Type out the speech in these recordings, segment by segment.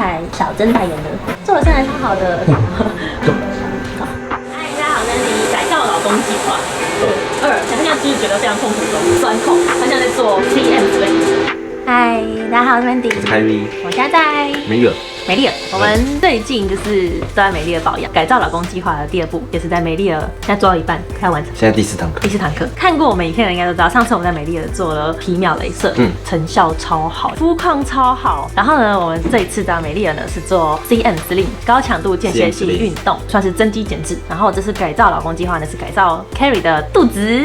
台小侦探演的，做的身材超好的。嗨，大家好，这是改造老公计划2，想象就是觉得非常痛苦中，酸痛，好像在做 CM 之类的。嗨，大家好，我是 Mandy， 我是 Kyrie， 我现在在美丽尔，我们最近就是都在美丽尔保养，改造老公计划的第2步，也是在美丽尔，现在做到一半，快要完成。现在第4堂课。第4堂课，看过我们影片的应该都知道，上次我们在美丽尔做了皮秒雷射，成效超好，肤况超好。然后呢，我们这一次到美丽尔呢是做 CM Slim 高强度间歇性运动，算是增肌减脂。然后这次改造老公计划呢是改造 Carrie 的肚子。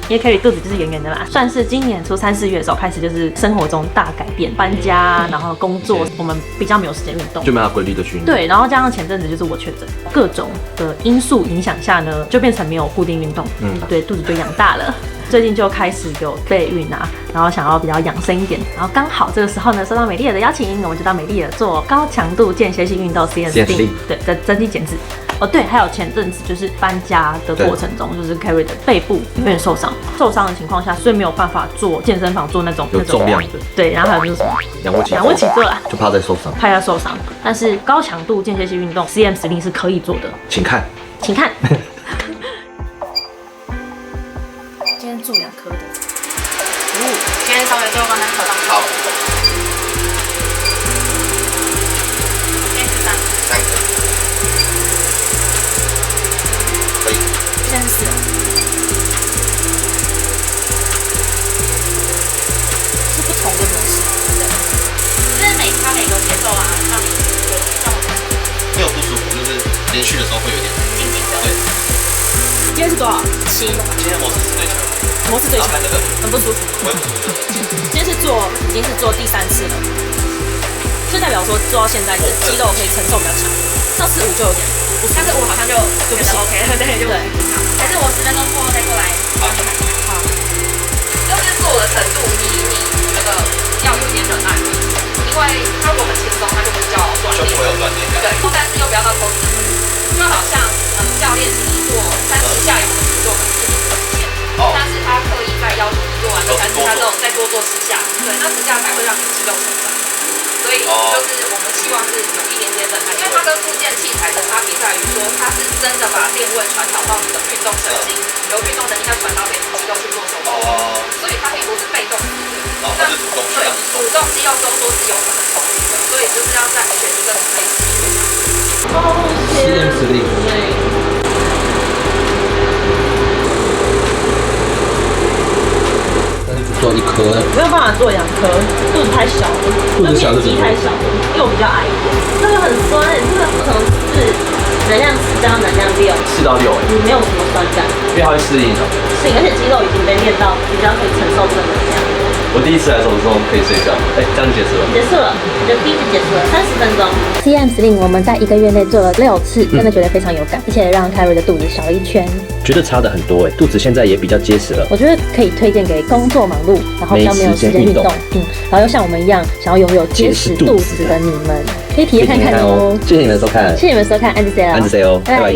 因为 Carrie 肚子就是圆圆的嘛，算是今年初3、4月的时候开始，就是生活中大改变，搬家，然后工作，我们比较没有时间运动，就没有规律的去运动。对，然后加上前阵子就是我确诊，各种的因素影响下呢，就变成没有固定运动，对，肚子就养大了。最近就开始有备孕啊，然后想要比较养生一点，然后刚好这个时候呢，收到美丽尔的邀请，我们就到美丽尔做高强度间歇性运动 CM Slim， 对，增肌减脂。哦，对，还有前阵子就是搬家的过程中，就是 Carrie 的背部有点受伤的情况下，所以没有办法做健身房做那种有重量的。对，然后还有就是什么仰卧起坐啦，就怕再受伤，但是高强度间歇性运动 CM Slim 是可以做的，请看。今天做2颗的，今天稍微做刚才课堂好。3颗。可以。现在是4，是不同的模式，对，就是它每个节奏啊，让你有让没有不舒服，就是连续的时候会有点紧紧的。对。今天是多少？7。今天模式是最强。模式最强，很不舒服。今天是已经是做第3次了，就代表说做到现在，你的肌肉可以承受比较强。上次5就有点不舒服，但是5好像就不行 OK 了，对，就还是我10分钟过后再过来。好。就是做的程度，你觉得要有点忍耐，因为它如果很轻松，它就比较锻炼，就会有锻炼感。对，但是又不要到抽脂，就好像教练请你做30下，有的你做可能是你的极限。但是他刻意在要求你做完这30下之后再多做10下，对，那10下才会让你肌肉成长。所以就是我们希望是有一点点忍耐，因为它跟复健器材的差别在于说，它是真的把电位传导到你的运动神经，由运动神经再传导给你肌肉去做收缩，所以它并不是被动的。那对，主动肌肉收缩是有可能同时的，所以就是要再选一个类似的。CM Slim。做1颗，没有办法做2颗，肚子太小了，面积太小了，因为我比较矮一点，这个很酸这个可能是能量4加能量6，4到6你没有什么酸感，因为它会适应，而且肌肉已经被练到比较可以承受正能量。我第一次来的时候可以睡觉，这样结束了。结束了，就第一次结束了，30分钟。CM Slim 我们在1个月内做了6次，真的觉得非常有感，而且让 Carrie 的肚子小了1圈，觉得差的很多肚子现在也比较结实了。我觉得可以推荐给工作忙碌，然后比较没有时间运动，然后又像我们一样想要拥有结实肚子的你们，可以体验看看哦。谢谢你们收看，按这些哦，拜拜。